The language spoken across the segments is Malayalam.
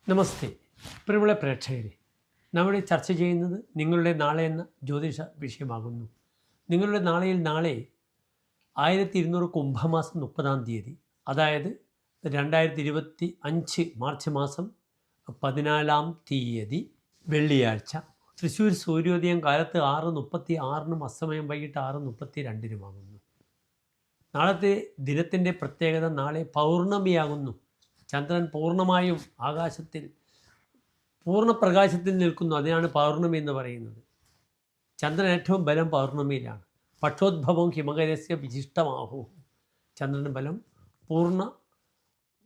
നമസ്തേ പ്രിയമുള്ള പ്രേക്ഷകരെ, നമ്മുടെ ചർച്ച ചെയ്യുന്നത് നിങ്ങളുടെ നാളെ എന്ന ജ്യോതിഷ വിഷയമാകുന്നു. നിങ്ങളുടെ നാളെ 1200 കുംഭമാസം 30-ാം തീയതി, അതായത് 2025 മാർച്ച് മാസം 14-ാം തീയതി വെള്ളിയാഴ്ച, തൃശ്ശൂർ സൂര്യോദയം കാലത്ത് 6:36 അസ്തമയം വൈകിട്ട് 6:32 നാളത്തെ ദിനത്തിൻ്റെ പ്രത്യേകത, നാളെ പൗർണമിയാകുന്നു. ചന്ദ്രൻ പൂർണ്ണമായും ആകാശത്തിൽ പൂർണ്ണപ്രകാശത്തിൽ നിൽക്കുന്നു. അതിനാണ് പൗർണമി എന്ന് പറയുന്നത്. ചന്ദ്രൻ ഏറ്റവും ബലം പൗർണമിയിലാണ്. പക്ഷോദ്ഭവം ഹിമകരസ്യ വിശിഷ്ടമാഹു. ചന്ദ്രന് ബലം പൂർണ്ണ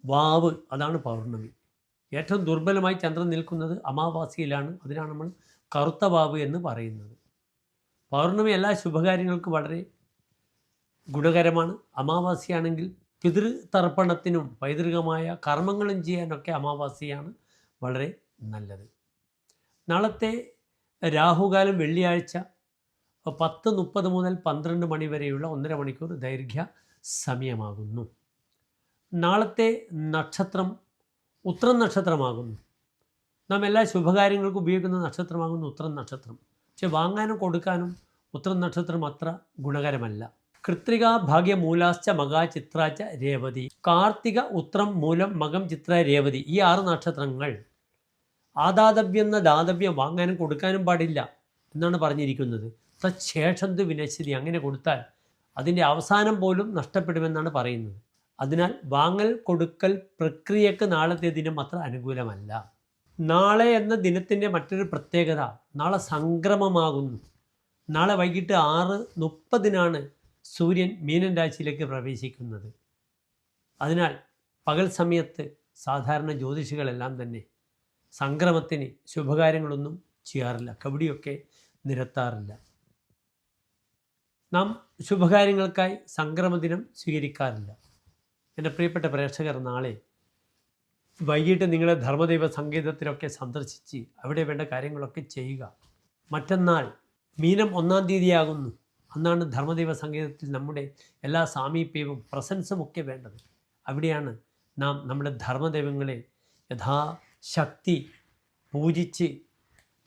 വാവ്, അതാണ് പൗർണമി. ഏറ്റവും ദുർബലമായി ചന്ദ്രൻ നിൽക്കുന്നത് അമാവാസിയിലാണ്. അതിനാണ് നമ്മൾ കറുത്ത വാവ് എന്ന് പറയുന്നത്. പൗർണമി എല്ലാ ശുഭകാര്യങ്ങൾക്കും വളരെ ഗുണകരമാണ്. അമാവാസിയാണെങ്കിൽ പിതൃതർപ്പണത്തിനും പൈതൃകമായ കർമ്മങ്ങളും ചെയ്യാനൊക്കെ അമാവാസിയാണ് വളരെ നല്ലത്. നാളത്തെ രാഹുകാലം വെള്ളിയാഴ്ച 10:30 മുതൽ 12 മണി വരെയുള്ള 1.5 മണിക്കൂർ ദൈർഘ്യ സമയമാകുന്നു. നാളത്തെ നക്ഷത്രം ഉത്രം നക്ഷത്രമാകുന്നു. നാം എല്ലാ ശുഭകാര്യങ്ങൾക്കും ഉപയോഗിക്കുന്ന നക്ഷത്രമാകുന്നു ഉത്രം നക്ഷത്രം. പക്ഷെ വാങ്ങാനും കൊടുക്കാനും ഉത്രം നക്ഷത്രം അത്ര ഗുണകരമല്ല. കൃത്രിക ഭാഗ്യ മൂലാശ്ച മകാ ചിത്രാച്ച രേവതി. കാർത്തിക ഉത്രം മൂലം മകം ചിത്ര രേവതി, ഈ 6 നക്ഷത്രങ്ങൾ ആദാതവ്യം എന്ന ദാതവ്യം വാങ്ങാനും കൊടുക്കാനും പാടില്ല എന്നാണ് പറഞ്ഞിരിക്കുന്നത്. തച്ഛേഷന്തു വിനശ്യതി, അങ്ങനെ കൊടുത്താൽ അതിൻ്റെ അവസാനം പോലും നഷ്ടപ്പെടുമെന്നാണ് പറയുന്നത്. അതിനാൽ വാങ്ങൽ കൊടുക്കൽ പ്രക്രിയക്ക് നാളത്തെ ദിനം അത്ര അനുകൂലമല്ല. നാളെ എന്ന ദിനത്തിൻ്റെ മറ്റൊരു പ്രത്യേകത, നാളെ സംക്രമമാകുന്നു. നാളെ വൈകിട്ട് 6:30 സൂര്യൻ മീനൻ രാശിയിലേക്ക് പ്രവേശിക്കുന്നത്. അതിനാൽ പകൽ സമയത്ത് സാധാരണ ജ്യോതിഷികളെല്ലാം തന്നെ സംക്രമത്തിന് ശുഭകാര്യങ്ങളൊന്നും ചെയ്യാറില്ല, കബഡിയൊക്കെ നിരത്താറില്ല. നാം ശുഭകാര്യങ്ങൾക്കായി സംക്രമദിനം സ്വീകരിക്കാറില്ല. എൻ്റെ പ്രിയപ്പെട്ട പ്രേക്ഷകർ, നാളെ വൈകിട്ട് നിങ്ങളെ ധർമ്മദൈവ സങ്കേതത്തിലൊക്കെ സന്ദർശിച്ച് അവിടെ വേണ്ട കാര്യങ്ങളൊക്കെ ചെയ്യുക. മറ്റന്നാൾ മീനം 1-ാം തീയതിയാകുന്നു. അന്നാണ് ധർമ്മദൈവ സങ്കേതത്തിൽ നമ്മുടെ എല്ലാ സാമീപ്യവും പ്രസൻസും ഒക്കെ വേണ്ടത്. അവിടെയാണ് നാം നമ്മുടെ ധർമ്മദൈവങ്ങളെ യഥാശക്തി പൂജിച്ച്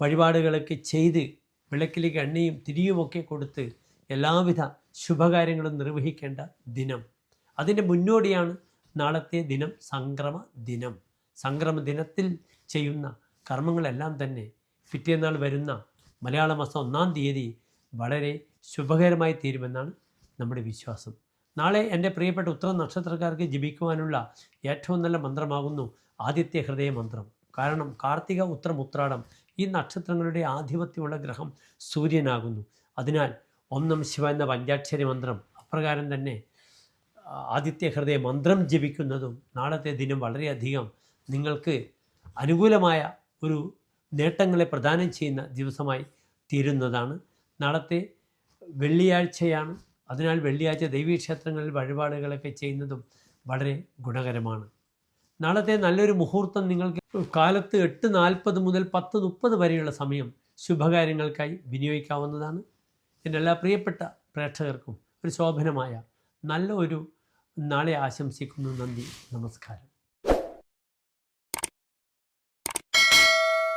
വഴിപാടുകളൊക്കെ ചെയ്ത് വിളക്കിലേക്ക് എണ്ണയും തിരിയുമൊക്കെ കൊടുത്ത് എല്ലാവിധ ശുഭകാര്യങ്ങളും നിർവഹിക്കേണ്ട ദിനം. അതിൻ്റെ മുന്നോടിയാണ് നാളത്തെ ദിനം സംക്രമ ദിനം. സംക്രമ ദിനത്തിൽ ചെയ്യുന്ന കർമ്മങ്ങളെല്ലാം തന്നെ പിറ്റേന്നാൾ വരുന്ന മലയാള മാസം 1-ാം തീയതി വളരെ ശുഭകരമായി തീരുമെന്നാണ് നമ്മുടെ വിശ്വാസം. നാളെ എൻ്റെ പ്രിയപ്പെട്ട ഉത്രം നക്ഷത്രക്കാർക്ക് ജപിക്കുവാനുള്ള ഏറ്റവും നല്ല മന്ത്രമാകുന്നു ആദിത്യ ഹൃദയ മന്ത്രം. കാരണം കാർത്തിക ഉത്രം ഉത്രാടം ഈ നക്ഷത്രങ്ങളുടെ ആധിപത്യമുള്ള ഗ്രഹം സൂര്യനാകുന്നു. അതിനാൽ ഓം നമഃ ശിവായ എന്ന പഞ്ചാക്ഷരി മന്ത്രം അപ്രകാരം തന്നെ ആദിത്യ ഹൃദയ മന്ത്രം ജപിക്കുന്നതും നാളത്തെ ദിനം വളരെയധികം നിങ്ങൾക്ക് അനുകൂലമായ ഒരു നേട്ടങ്ങളെ പ്രദാനം ചെയ്യുന്ന ദിവസമായി തീരുന്നതാണ്. നാളത്തെ വെള്ളിയാഴ്ചയാണ്. അതിനാൽ വെള്ളിയാഴ്ച ദൈവീക്ഷേത്രങ്ങളിൽ വഴിപാടുകളൊക്കെ ചെയ്യുന്നതും വളരെ ഗുണകരമാണ്. നാളത്തെ നല്ലൊരു മുഹൂർത്തം നിങ്ങൾക്ക് കാലത്ത് 8:40 മുതൽ 10:30 വരെയുള്ള സമയം ശുഭകാര്യങ്ങൾക്കായി വിനിയോഗിക്കാവുന്നതാണ്. എൻ്റെ എല്ലാ പ്രിയപ്പെട്ട പ്രേക്ഷകർക്കും ഒരു ശോഭനമായ നല്ല ഒരു നാളെ ആശംസിക്കുന്നു. നന്ദി, നമസ്കാരം.